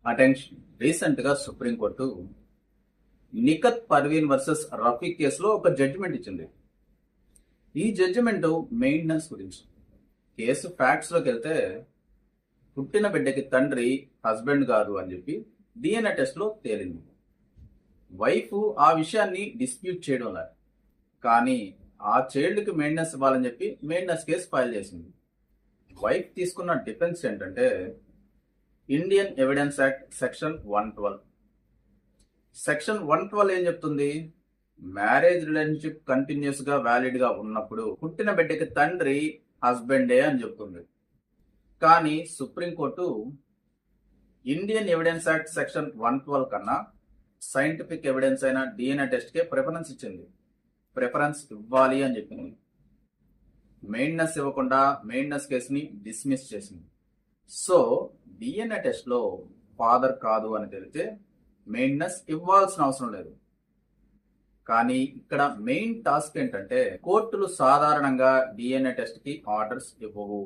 Attention. Recent గా supreme court Nikhat Parveen versus Rafiq కేసులో ఒక జడ్జిమెంట్ ఇచ్చింది. ఈ జడ్జిమెంట్ మెయింటెనెన్స్ గురించి. కేసు ఫ్యాక్ట్స్ లోకి వెళ్తే పుట్టిన బిడ్డకి తండ్రి హస్బెండ్ కాదు అని చెప్పి డిఎన్ఏ టెస్ట్ లో తేలింది. వైఫ్ ఆ విషయాన్ని డిస్ప్యూట్ చేయడం లేదు, కానీ ఆ చైల్డ్కి మెయింటెనెన్స్ ఇవ్వాలని చెప్పి మెయింటెనెన్స్ కేసు ఫైల్ చేసింది. వైఫ్ తీసుకున్న డిఫెన్స్ ఏంటంటే Indian evidence act section 112. Section 112 ఏం చెప్తుంది? మ్యారేజ్ రిలేషన్షిప్ కంటిన్యూస్ గా వ్యాలిడ్ గా ఉన్నప్పుడు పుట్టిన బిడ్డకి తండ్రి హస్బెండే అని చెప్తుంది. కానీ supreme court Indian evidence act section 112 కన్నా సైంటిఫిక్ ఎవిడెన్స్ అయిన డిఎన్ఏ టెస్ట్ కే ప్రిఫరెన్స్ ఇచ్చింది. ప్రిఫరెన్స్ ఇవ్వాలి అని చెప్పింది. మెయింటెనెన్స్ ఇవ్వకుండా మెయింటెనెన్స్ కేసుని డిస్మిస్ చేసింది. సో డిఎన్ఏ టెస్ట్ లో ఫాదర్ కాదు అని తెలిస్తే మెయింటెనెన్స్ ఇవ్వాల్సిన అవసరం లేదు. కానీ ఇక్కడ మెయిన్ టాస్క్ ఏంటంటే కోర్టులు సాధారణంగా డిఎన్ఏ టెస్ట్ కి ఆర్డర్స్ ఇవ్వవు.